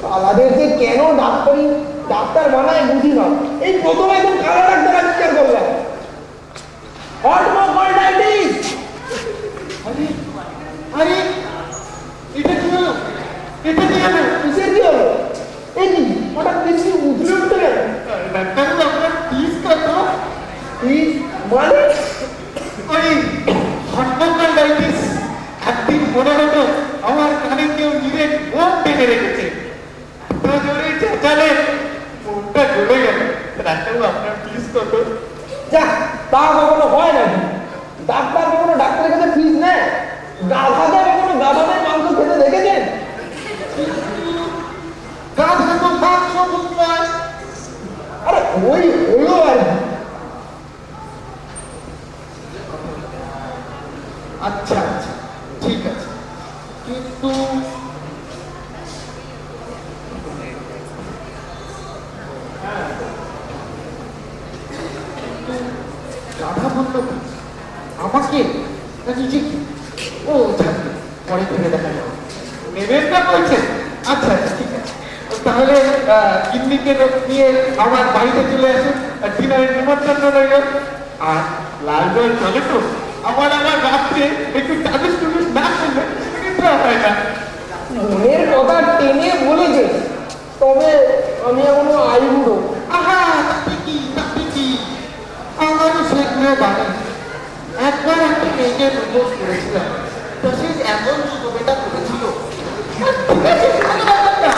কালাদের যে কেন ডাক্তার বানায় বুঝি না। এই প্রথমে একদম কালা ডাক্তার আবিষ্কার করলাম। হটমোকল্ডাইটিস। আরে আরে এটা কি হলো? এটা কি হলো? কিসের কি হলো? এই কি হঠাৎ কিছু উঠলে উঠতে গেল? ডাক্তারবাবু আপনার ফিস কত? ফিস মানে? ওই হটমোকল্ডাইটিস। একদিন মনে হতো আমার কানে কেউ নিয়ে বোম টেনে রেখেছে। এত জোরে চেঁচালে মনটা জ্বলে গেল। ডাক্তারবাবু আপনার ফিস কত? যা, তা কখনো হয় নাকি? ডাক্তার কখনো ডাক্তারের কাছে ফিস নেয়? গাধাকে কখনো গাধাদের মাংস খেতে দেখেছেন? গাধা তো মাংস বুঝলাম। আরে ওই হলো আর কি। আচ্ছা আচ্ছা ঠিক আছে, কিন্তু গাধা বললো কি? আমাকে না নিজেকে? ও থাকবে, পরে ভেবে দেখা যাবে। নেবেন না বলছেন? আচ্ছা আচ্ছা ঠিক আছে, তাহলে কিডনিকে নিয়ে আমার বাড়িতে চলে আসুন, ডিনারের নিমন্ত্রণ রইল। আর লাল জল চলে তো, আমার রাত্রে একটু টাবিস টুবিস না করলে নিদ্রা হয় না। মনের কথা টেনে বলেছে, তবে আমি এখনো আইবুড়ো। আহা তাতে কি আমারও সেগুলো বাড়ি। একবার একটা মেয়েকে প্রপোজ করেছিলাম, তো সে এমন ছবিটা করেছিল। ঠিক আছে, কোনো ব্যাপার না।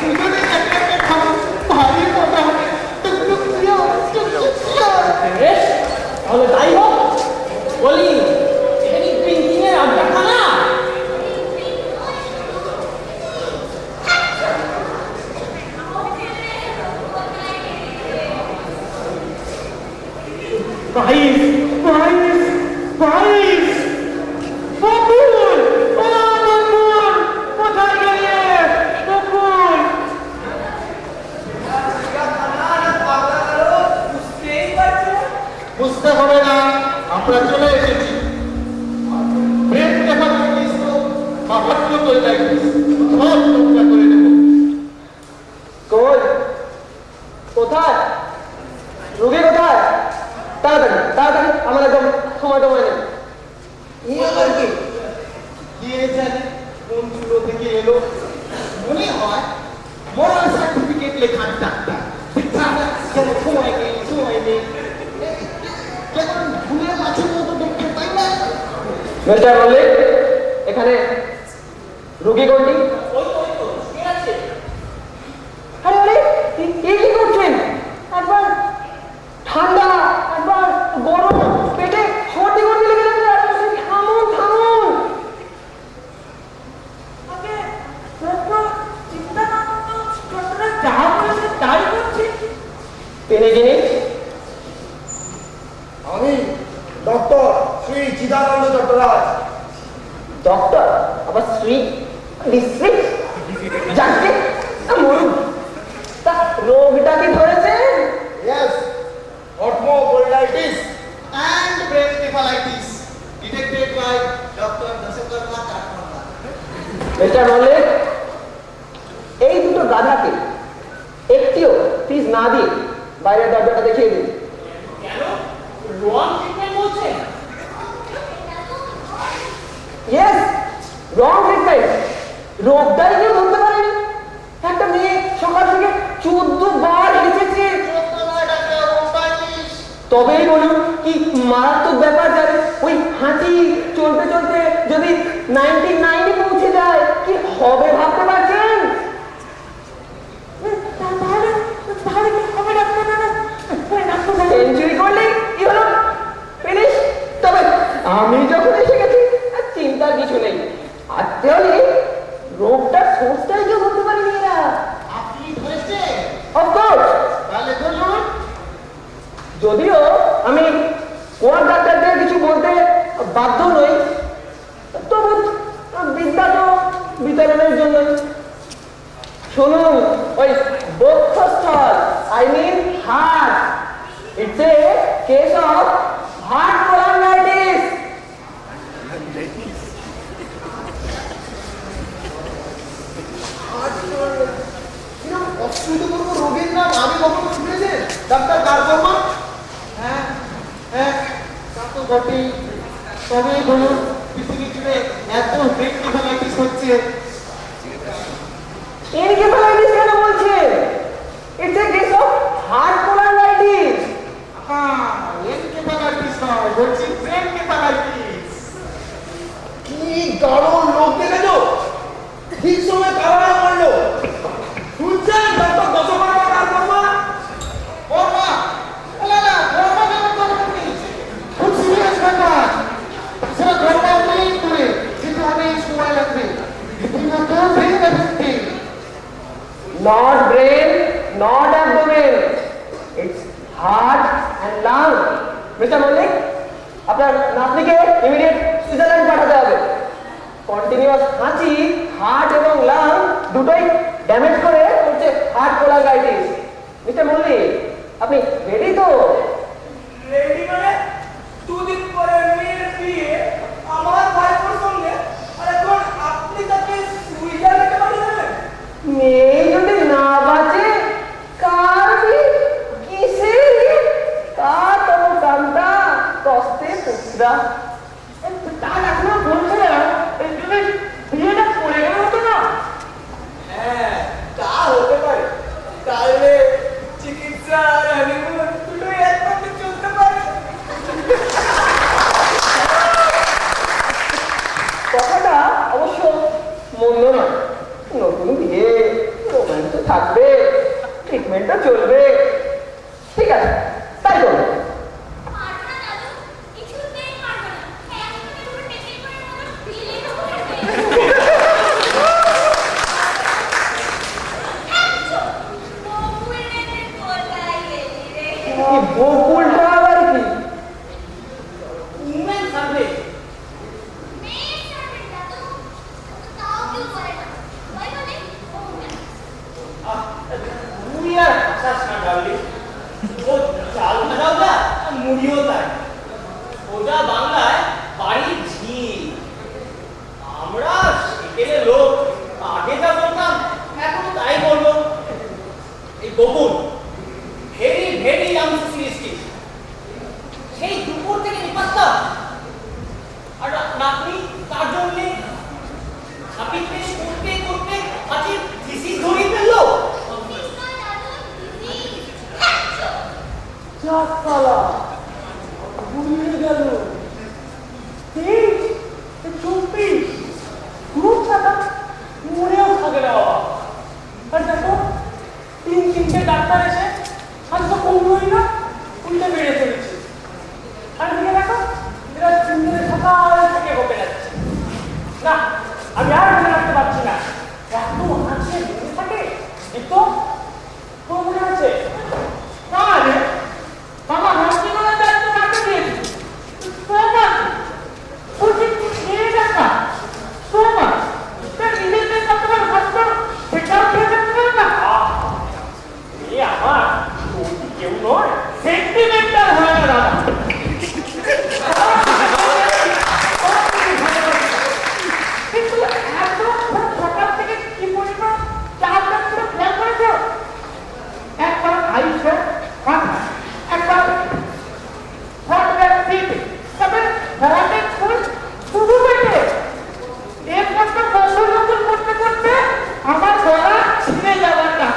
দুজনে একটাকে খাবো, ভারী মজা হবে। টুকটুক প্রিয়, টুকটুক প্রিয়। বেশ, তাহলে তাই হোক। বলি, এটা কি প্রিন্টিং এর আড্ডাখানা? ভাইস ভাইস ভাইস বকুল, ও বকুল, কোথায় গেলে বকুল? বুঝতে হবে না, আমরা চলে এসেছি। ব্রেন ক্যাপাবিলিটিস তো হটমোকল্ডাইটিস সব চর্চা করে দেব। কই? কোথায়? রোগী কোথায়? তাড়াতাড়ি তাড়াতাড়ি, আমার একদম সময় নেই। এই আবার কি? কে জানে কোন চুলো থেকে এলো? মনে হয় মরাল সার্টিফিকেট লেখার ডাক্তার। যেন সময় নেই কেমন ভুলের মাছের মতো দেখতে, তাই না? মিস্টার মল্লিক, এখানে রোগী কোনটি? আরে আরে, কি করছেন? একবার ঠান্ডা, একবার গরম, পেটে সর্দি করতে লেগে যাচ্ছে। থামুন থামুন। পেনে কিনে আমি ডক্টর শ্রী চিদানন্দ চট্টরাজ। ডক্টর আবার শ্রী ডিস্ট্রিক্ট যাকে মরুন। তা রোগটা কি ধরেছে? Yes, hotmokolitis And brain cephalitis detected by Dr. Dashakarma Katmanda. Mister Mallick, এই দুটো গাধাকে একটিও ফিস না দিয়ে বাইরের দরজাটা দেখিয়ে দিন। কেন? রং ট্রিটমেন্ট বলছেন? ইয়েস, রং ট্রিটমেন্ট। রোগটাই কেউ ধরতে পারেনি। একটা মেয়ে সকাল থেকে 14 বার লিখেছে। তবেই বলুন কি মারাত্মক ব্যাপার যাবে। ওই হাঁচি চলতে চলতে যদি 99 পৌঁছে যায়, কি হবে ভাবতে পারছেন? সেঞ্চুরি করলে কি হলো? ফিনিশ। তবে আমি যখন এসে গেছি, আর চিন্তার কিছু নেই। আজকে রোগটার সোর্সটাই কেউ ধরতে পারেনি এরা। আপনি ধরেছেন? অফকোর্স। তাহলে ধরুন। যদিও আমি কোন ডাক্তারদের কিছু বলতে বাধ্য নই, তবু বিদ্যা তো বিতরণের জন্য। শুনুন, ওই বক্ষস্থল, I mean heart, it's a case of heart cholangitis. শুধু কোনো রোগীর নাম আমি কখনো শুনেছেন ডাক্তার কারকর্মা? হ্যাঁ হ্যাঁ, তা তো বটেই। তবে বলুন, পৃথিবী জুড়ে এত এনকেফালাইটিস হচ্ছে, এনকেফালাইটিস কেন বলছেন? It's a case of heart cholaritis. হ্যাঁ এনকেফালাইটিস নয়, বলছি এনকেফালাইটিস। কি দারুণ লোক দেখেছো, ঠিক সময় কারণে মারলো। শুনছেন ডাক্তার দশকর্মা কারকর্মা? বর্মা, না না, বর্মা কেন খবর নেই? খুব সিরিয়াস ব্যাপার। সেটা বর্মা অনেক দূরে, কিন্তু অনেক সময় লাগবে। রীতিমতো brain effecting. Not brain, not abdomen. It's heart and lung. Mister Mallick, আপনার নাতনিকে ইমিডিয়েট সুইজারল্যান্ড পাঠাতে হবে। কন্টিনিউয়াস হাঁচি হার্ট এবং লাং দুটোই ড্যামেজ করে হচ্ছে হার্ট কোলারাইটিস। মিস্টার মল্লিক, আপনি রেডি তো? রেডি মানে 2 দিন পরে মেয়ের বিয়ে, আমার ভাইপোর সঙ্গে, আর এখন আপনি তাকে সুইজারল্যান্ডে পাঠিয়ে দেবেন? মেয়ে যদি না বাঁচে কার বিয়ে? কিসের বিয়ে? কার তবু কান্তা কষ্টে পুত্রা। তার এখনো বলছে না বিয়েটা পড়ে গেল হতো না? হ্যাঁ, তা হতে পারে। তাহলে চিকিৎসা আর হানিমুন দুটোই একসাথে চলতে পারে। কথাটা অবশ্য মন্দ নয়। নতুন বিয়ে, রোম্যান্স তো থাকবে, ট্রিটমেন্টও চলবে। ঠিক আছে, তাই করবো। মারবে না দাদু, কিছুতেই মারবে না। একদম পুরো টেবিল করে মতো ফিলে দেবো। একদম বকুলেতে কোথায় গেলি রে? এই বকুলটা আবার কি? Women survey. মেয়ে সার্ভেন্ট দাদু, তাও কেউ করে না। ওই বলে ওটা। মুড়ি আর হাসাস না ডার্লিং। ও চাল ভাজাও যা, মুড়িও তাই। ওটা বাংলায় বাড়ির ঝি। আমরা সেকেলে লোক, আগে যা বলতাম এখনো তাই বলবো। এই বকুল ভেরি ভেরি আনসিরিয়াসলি সেই দুপুর থেকে নিপাততাম। আর নাতনি তার জন্যে হাপি পেশ করতে করতে আজকে থিসিস ধরিয়ে ফেললো। কৃষ্ণ দাদু, দিদি, একদম। চাকতলা ঘুরিয়ে গেল। 24 গ্রুপ টাকা মরেও থাকে না বাবা। আর দেখো 3 ডাক্তার এসে আজ তো কমলোই না, উল্টে বেড়ে চলেছে। আর এদিকে দেখো এরা 3 দিনের সকাল থেকে বকে যাচ্ছে। না, আমি আর মনে রাখতে পারছি না। এত হাঁচে মনে থাকে তো মনে আছে না রে, বাবা হসপিটালে দায়িত্ব কাকে দিয়েছি? সোমা, বলছি খেয়ে দেখা সোমা, তার নিজেদের কতবার হসপিটাল সেটাও খেয়ে দেখতে না। এই আমার কেউ নয়। সেন্টিমেন্টাল হয় না দাদা। কিন্তু এত সকাল থেকে কি পরিমাণ চার ডাক্তার খেয়াল করেছো? একবার আইসে মাথা, একবার হটব্যাগ দিতে, তবে হওয়াতে শুরু পেটে এরপর তো গোসল গোসল করতে করতে আমার গলা ছিঁড়ে যাওয়ার না।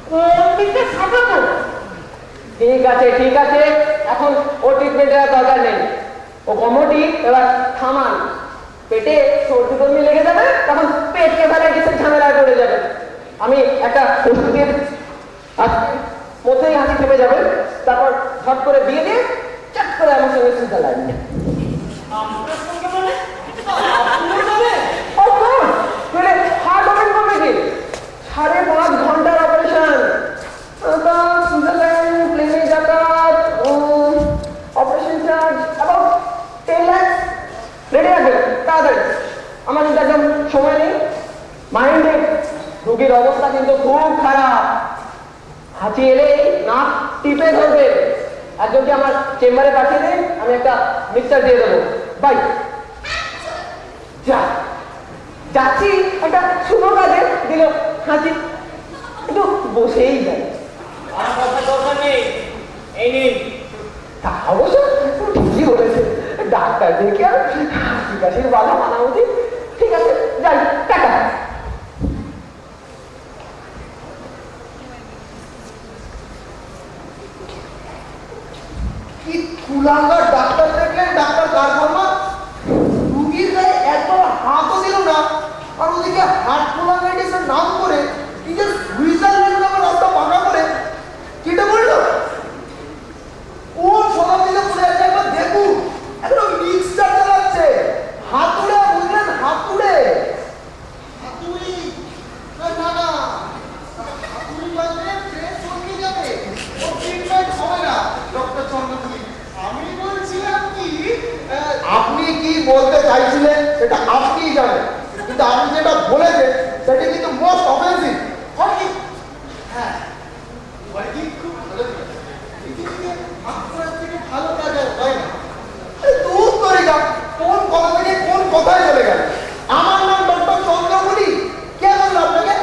কোন দিকে সাজাবো? ঠিক আছে ঠিক আছে, এখন ও ট্রিটমেন্টের দরকার নেই। ও কমোডি এবার থামান। পেটে সর্দি কর্মী লেগে যাবে, তখন পেট কেফালাইটিসের ঝামেলায় পড়ে যাবে। আমি একটা ওষুধ দিয়ে আজকে মধ্যেই হাঁচি থেমে যাবে, তারপর হট করে দিয়ে দিয়ে চাপ করে আমার সঙ্গে সুইজারল্যান্ড। আপনার সঙ্গে মানে আপনিও যাবেন? অফকোর্স, মানে হার্ট ওপেন করবে কি? 5.5 ঘন্টার অপারেশন। সুইজারল্যান্ড প্লেনে যাতায়াত, operation charge about 10 lakh. Ready রাখবেন তাড়াতাড়ি, আমার কিন্তু একদম সময় নেই। মাইন্ডে রোগীর অবস্থা কিন্তু খুব খারাপ। হাঁচি এলেই নাক টিপে ধরবে। একজনকে আমার চেম্বারে পাঠিয়ে দিন, আমি একটা মিক্সচার দিয়ে দেবো। বাই। যাচ্ছি একটা শুভ কাজে, দিল হাঁচি। বসেই যায়। আর কথা দরকার নেই, এই নিন। তা অবশ্য ঠিকই বলেছে, ডাক্তার দেখে আর হাসি কাশির বাধা মানা উচিত। ঠিক আছে, যাই, টাটা। কি কুলাঙ্গার ডাক্তার দেখলেন ডাক্তার কারখানা, রুগীর গায়ে একবার হাতও দিল না, আর ওদিকে হার্ট কোলাঙ্গাইটিসের নাম করে নিজের সুইজারল্যান্ড নামের রাস্তা পাকা করে কেটে বললো কোন শতাব্দীতে পড়ে আছে একবার দেখুন, একদম মিক্সচার চালাচ্ছে হাতুড়ে, বুঝলেন, হাতুড়ে। হাতুড়ি না না না, হাতুড়ি বাজলে ট্রেন চলকে যাবে, ও ট্রিটমেন্ট হবে না। ডক্টর চন্দ্রপুরি, আমি বলছিলাম কি, আপনি কি বলতে চাইছিলেন সেটা আপনিই জানেন, কিন্তু আপনি যেটা বলেছেন সেটা কিন্তু মোস্ট অফেন্সিভ। হ্যাঁ, খুব ভালো পৃথিবীতে আপনার থেকে ভালো কাজ আর হয় না। দূর করে যা, কোন কথা থেকে কোন কথায় চলে গেল। আমার নাম ডক্টর চন্দ্রপুরি, কে বলল আপনাকে?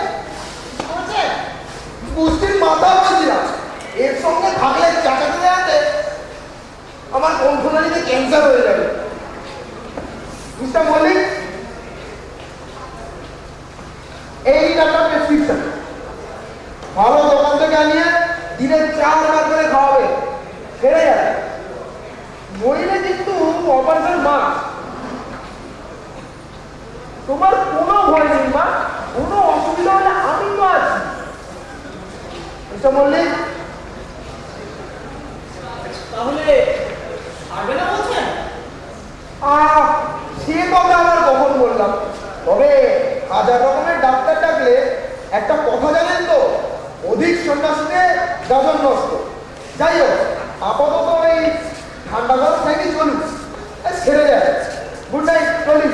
পুষ্টির মাথা বলছিলাম, এর সঙ্গে থাকলে চাচাতে দেখাতে আমার কণ্ঠনালীতে ক্যান্সার হয়ে যাবে। মিস্টার মল্লিক, এই আপনার প্রেসক্রিপশন, ভালো দোকান থেকে আনিয়ে দিনে 4 বার করে খাওয়াবে, সেরে যাবে। নইলে কিন্তু অপারেশন মা। তোমার কোনো ভয় নেই মা, কোনো অসুবিধা হলে আমি তো আছি। মিস্টার মল্লিক, তাহলে আসবে না বলছেন? সে কথা আমার কখন বললাম, তবে 1000 রকমের ডাক্তার ডাকলে একটা কথা জানেন তো, অধিক সন্ন্যাসীতে গাজন নষ্ট। যাই হোক, আপাতত এই ঠান্ডা গরম নাকি চলুন, ছেড়ে যায়। গুড নাইট, চলি।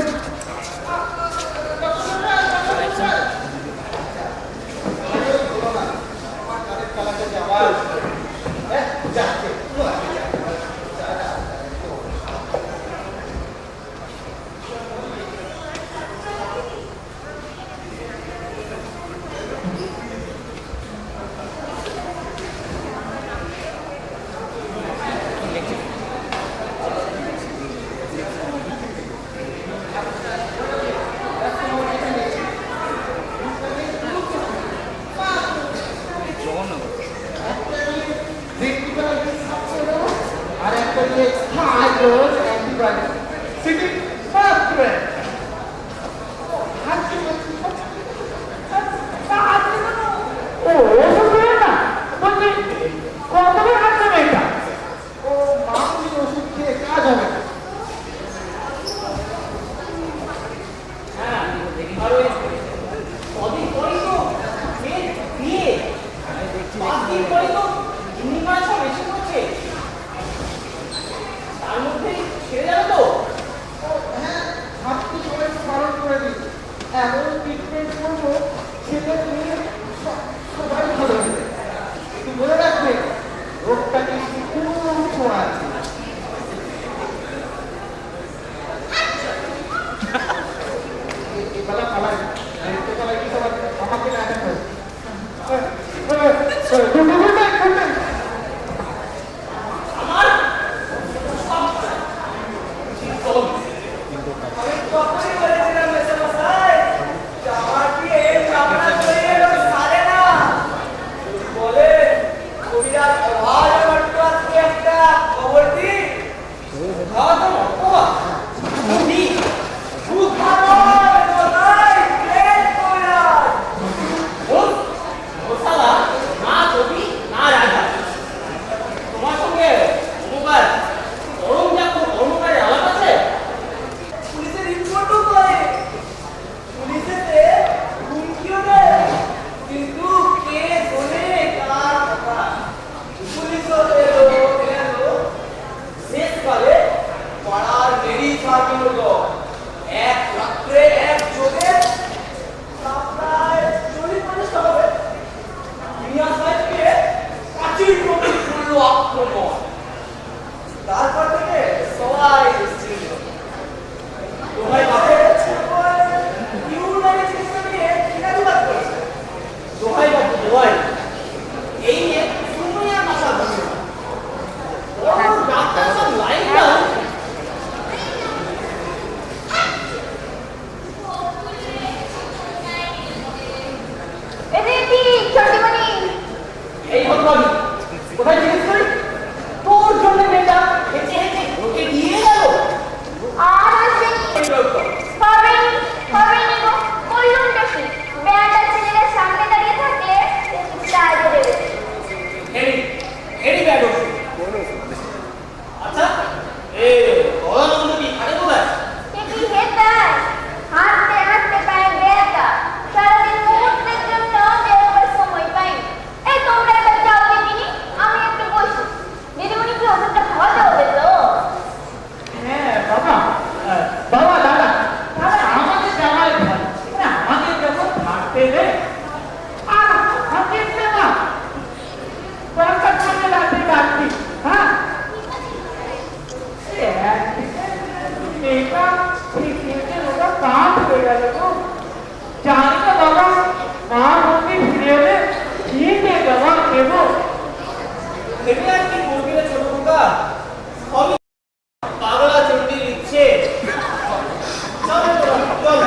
এই হতভাগী কোথায় জিজ্ঞেস করি তোর জন্য মেয়েটা হেঁটে হেঁটে ওকে দিয়ে গেল আর আসবে হবেনি হবেনি গো বললুমটা কি বেয়াটা ছেলেরা সামনে দাঁড়িয়ে থাকলে সাহায্য দেবে হেরি হেরি ব্যাগ আচ্ছা এ গদানন্দ কি খাটে কোথায় সে কি হেতায় হাঁটতে হাঁটতে পায়ে বেয়াটা সারাদিন মুহূর্তের জন্য বেরোবার সময় পাইনি এই তোমরা এবার যাও দিদিনি আমি একটু বসি দিদিমণি কি ওষুধটা খাওয়াতে হবে তো হ্যাঁ বাবা বাবা দাদা দাদা আমাদের যাওয়াই ভালো মানে আমাদের যখন থাকতে রে আর থাকিস না দরকার পড়লে রাতে ডাকবি হ্যাঁ এটা ঠিক আছে ওটা কাজ হয়ে গেল তো জানি তো বাবা মা মন্দির ফিরে এলে ঠিক দেওয়া দেবো ভেবে আর কি করবি রে ছোট খোকা সবই পাগলা চণ্ডীর ইচ্ছে চল চল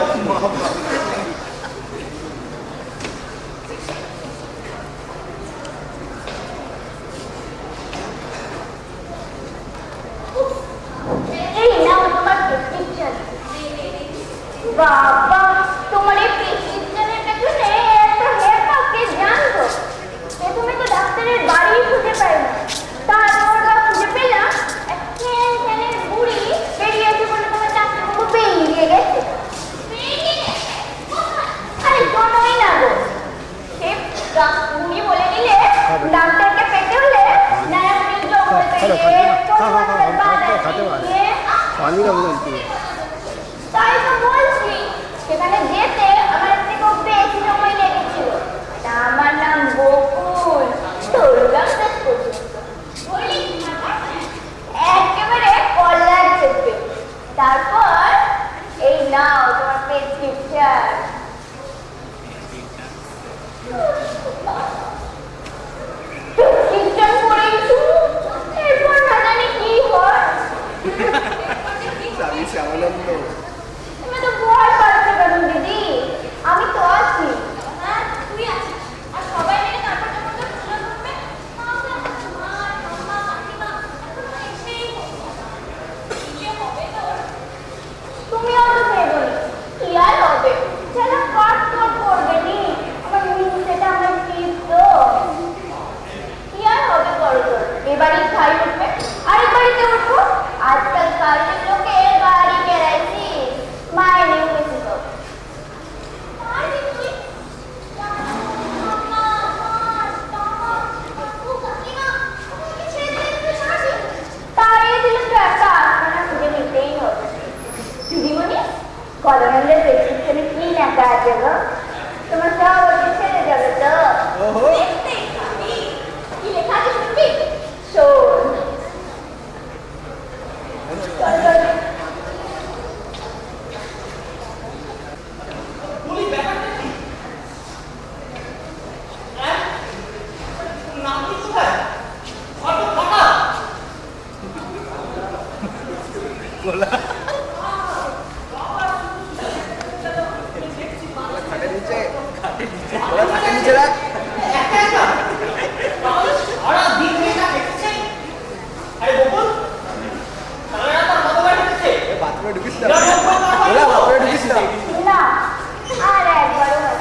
এই নাও তোমার প্রেসক্রিপশন বাবা তোমার এই প্রেসক্রিপশনের পেছনে এত হেরফের কে জানতো প্রথমে তো ডাক্তারের বাড়ি খুঁজে পাই না তারপর খুঁজে পেলাম এক খ্যানের বুড়ি বেরিয়েছে বলে তোমার ডাক্তারবাবু বেরিয়ে গেছে আরে শোনোই না গো সে তুমি বলে দিলে ডাক্তারকে পেতে হলে নারায়ণী জগতে पानी का बोलती है তাই তো বলছি সেখানে যেতে আমার একটু খুব বেশি সময় লেগেছিল তা আমার নাম বকুল দৌড়লাম শেষ পর্যন্ত একেবারে কল্যাণ চোখে তারপর এই নাও তোমার প্রেসক্রিপশন প্রেসক্রিপশন পড়েছি এরপর না জানি কি হয় তুমি তো ভয় পাচ্ছ কেন দিদি আমি তো আছি হ্যাঁ তুই আছিস আর সবাই মিলে তারপর যখন তোর ফুলে ধরবে তুমি অত ভেবো কি আর হবে যারা কাজ তোর করবে নি আমার সেটা আমার ফিস তো কি আর হবে বড় তোর এবারই খাই উঠবে আরেক বাড়িতে উঠবো আজকাল কাজের লোকের বাড়ি বেড়াইছি মাইনে বেশি তো তাড়িয়ে দিলে তো একটা আস্তানা খুঁজে নিতেই হবে দিদিমণি কলোনিয়ালের প্রেসক্রিপশনে কি লেখা আছে গো তোমার সব ওকে ছেড়ে যাবে তো দেখতেই পাবি কি লেখা আছে শুনবি শোন বলি ব্যাপারটা কি হ্যাঁ নাম কি কোথায় ফটো ফাটা একা একা তাহলে সারা দিন মেয়েটা দেখছে আরে বকুল তাহলে না তার মতো বাড়ি দেখছে बाथरूम ढुकिस না बाथरूम ढुकिस না আর একবারও না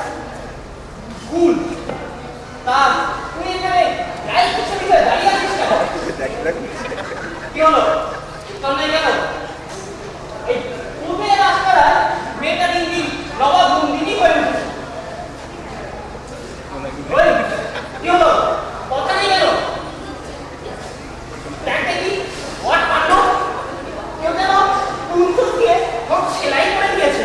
কুল তা তুই এখানে গায়ে কিছু বিষয়ে দাঁড়িয়ে আছিস কেন কি হলো সামনে কেন এই পূর্বে রাস্তায় মেয়েটা দিন দিন নবাব নন্দিনী হয়ে উঠেছে ওই, কি হলো কথা নেই কেন দেখতে কি হোয়াট কাণ্ড কেউ যেন কুন্তুস দিয়ে সব সেলাই করে দিয়েছে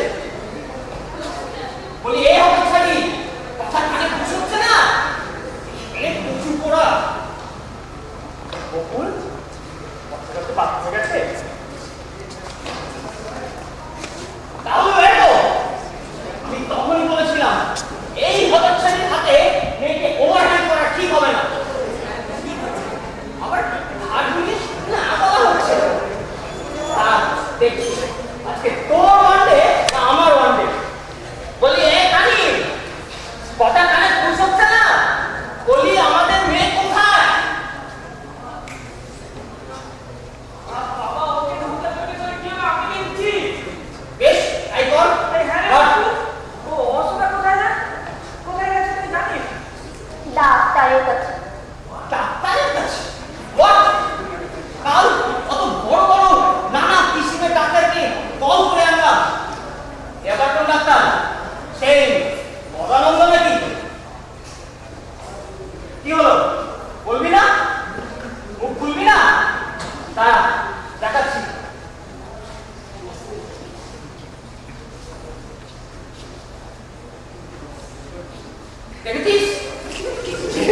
দেখেছিস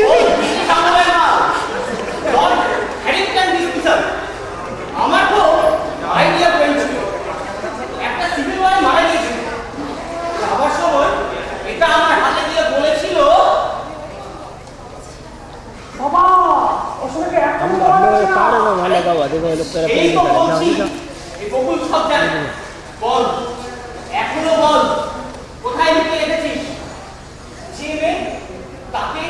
ও ব্রিটিশ আমলের মাল লর্ড হ্যারিংটন ডিসমিসাল আমার তো আইডিয়া পেয়েছিল একটা সিভিল ওয়ারে মারা গিয়েছিল যাবার সময় এটা আমার হাতে দিয়ে বলেছিল বাবা ওর সঙ্গে এত हम বড় लोग আলোচনা। पार में वहाँ लगा हुआ देखो ये लोग तेरा এই पुलिस তো है বলছি जाओ এই বকুল সব জানে বল এখনো বল কোথায় লুকিয়ে রেখেছিস যে মেয়ে তাকে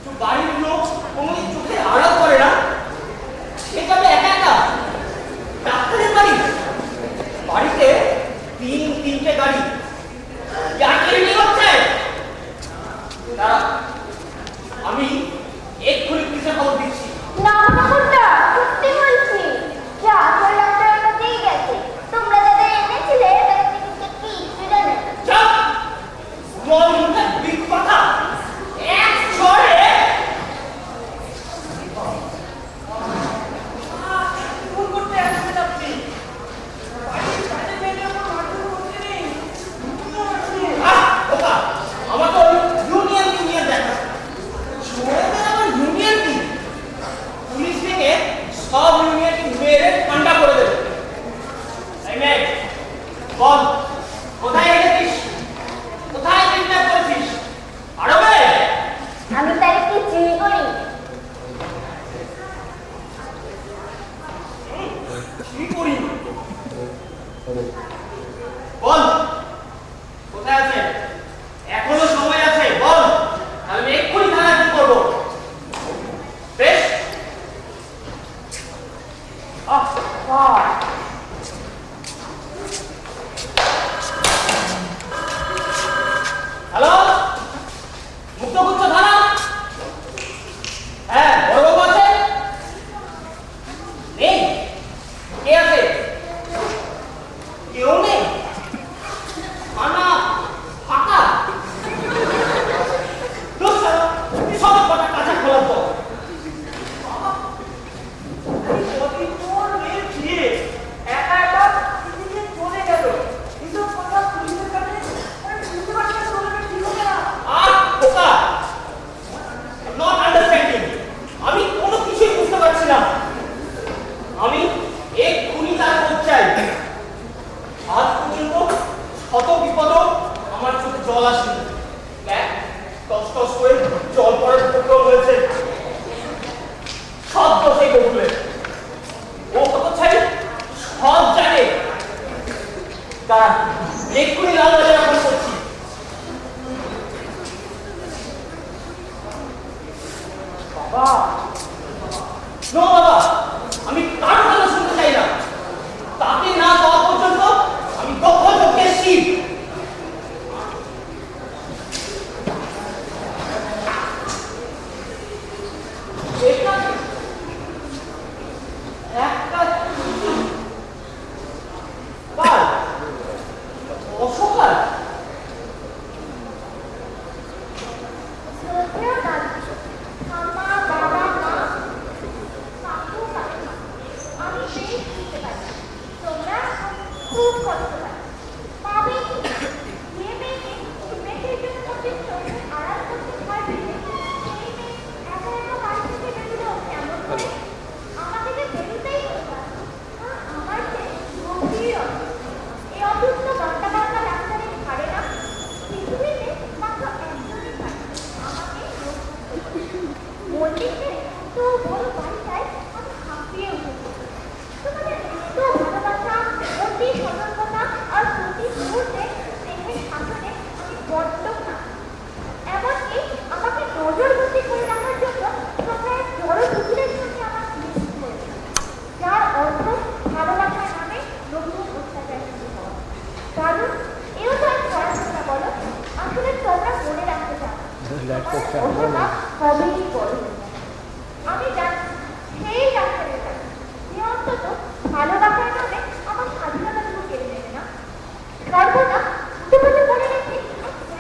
তো বাড়ির লোক কোনোদিন চোখে আড়াল করে না সে যাবে একা একা ডাক্তারের বাড়ি বাড়িতে তিনটে গাড়ি যাকে নিয়ে হচ্ছে দাঁড়া আমি এক্ষুনি পুলিশে খবর দিচ্ছি না ঠাকুরদা সত্যি বলছি যা আসল ডাক্তারের কাছেই গেছে তোমরা যাদের এনেছিলে তাদের থেকে কিছু জানে না। চল বল মুখে বিগ কথা এক ছড়ে ফোন করতে আসবেন আপনি বাড়ির কাজে বেরিয়ে আমার মাঠে বসে নেই ওকা আমার তো ইউনিয়ন দেখা ছোড়েদের আমার ইউনিয়ন কি পুলিশ থেকে সব ইউনিয়ন মেরে ঠান্ডা করে দেবে এই মেয়ে বল কোথায় রেখেছিস কোথায় কিডন্যাপ করেছিস আরবে আমি তার কি চিনি করি কি করি বল কোথায় আছে এখনো সময় আছে বল আমি এক্ষুনি থানায় ফোন করবো বেশ হ্যালো মুক্তগুচ্ছ থানা হ্যাঁ বড়বাবু আছে নেই কে আছে কেউ নেই থানা ফাঁকা দোষ সব কথা কাঁচা খোলা তো যদি তোর মেয়ে বিয়ে একা একা পৃথিবীতে চলে গেল কিন্তু কথা পুলিশের কাছে বুঝতে পারছি না তোর মেয়ে ঠিক হবে না আর খোকা নট আন্ডারস্ট্যান্ডিং আমি কোনো কিছুই বুঝতে পারছি না আমি এক্ষুনি তার খোঁজ চাই আজ পর্যন্ত শত বিপদ আমার চোখে জল আসেনি দেখ টস টস করে জল পড়ার উপক্রম হয়েছে সব দোষে গভুলের ও কত ছাড়ি সব জানে তারা এক্ষুনি লাল বাজার ফোন করছি বাবা নো বাবা আমি কারো কথা শুনতে চাই না তাকে না পাওয়া পর্যন্ত আমি কখন তোকে এসছি একটা কাল অসকাল শ্রদ্ধেয় দাদু ঠাম্মা বাবা মা কাকু কাকিমা আমি বেশ বুঝতে পারি তোমরা খুব কষ্ট পাই পাবে কি যে মেয়েকে মেয়েদের জন্য তাদের চোখে আড়াল করতে ভয় পেলে সেই মেয়ে একা একা বাড়ি থেকে বেরোলো কেমন করে আমাকে যে বেরোতেই হতো আমার যে গভীর এই অসুস্থ বাচ্চা বাচ্চা ডাক্তারের ঘাড়ে না পৃথিবীতে মাত্র একজনই পারে আমাকে রোগ মুক্ত করে। মন্দিরে এত বড় বাড়িটায় আমি হাঁপিয়ে উঠেছি তোমাদের এত ভালোবাসা অতি সতর্কতা আর প্রতি মুহূর্তে স্নেহের শাসনে আমি বড্ড না এমনকি আমাকে নজরবন্দি করে রাখার জন্য তোমরা এক বড় কুকুরের সঙ্গে আমার মিলিত করেছে যার অর্থ ভালোবাসার নামে নতুন অত্যাচার শুরু হওয়া কারণ এও তো এক পড়াশোনা বলো আসলে তোমরা মনে রাখতে চাও অতটা হবেই বড় হয়ে যাবে। আমি জানি সেই ডাক্তারের কাছে যে অন্তত ভালোবাসার নামে আমার স্বাধীনতাটুকু কেড়ে নেবে না সর্বদা তোমাকে মনে রেখে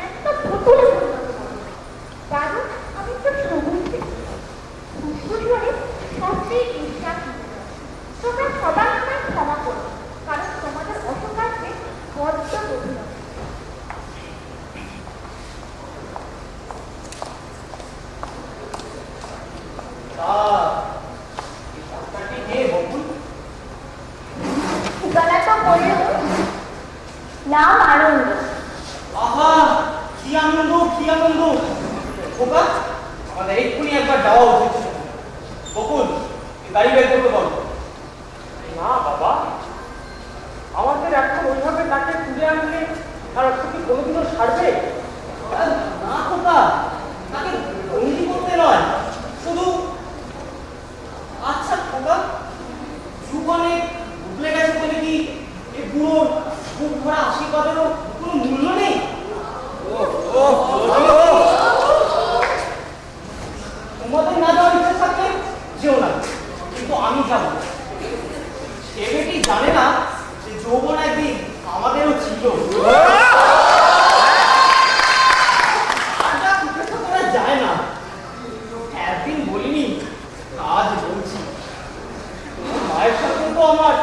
একটা পুতুলে পরিণত করবে কারণ আমি তো সবুজ দেখি ফুসফুস ধরে সত্যিই বিশ্বাস নিতে পারি তোমরা সবাই আমায় ক্ষমা করো কারণ তোমাদের অসুখার্থে বড্ড গভীর কি আনন্দ! খোকা, আমাদের এক্ষুনি একবার যাওয়া উচিত ছিল। বকুল, এই গাড়ি বের করতে বলো। না বাবা, আমাদের এখন ওইভাবে তাকে তুলে আনলে আর কি কোনোদিনও সারবে? না খোকা, তাকে বন্দি করতে নয়, শুধু। আচ্ছা খোকা, যুগ অনেক বদলে গেছে বলে কি এই বুড়োর বুক ভরা আশীর্বাদেরও কোনো মূল্য নেই? তোমাদের না যাওয়ার ইচ্ছা থাকলে যেও না, কিন্তু আমি যাবো। সে বেটি জানে না যে যৌবন একদিন আমাদেরও ছিল। আজটা উপেক্ষা করা যায় না। একদিন বলিনি, আজ বলছি। তোমার মায়ের সাথে তো আমার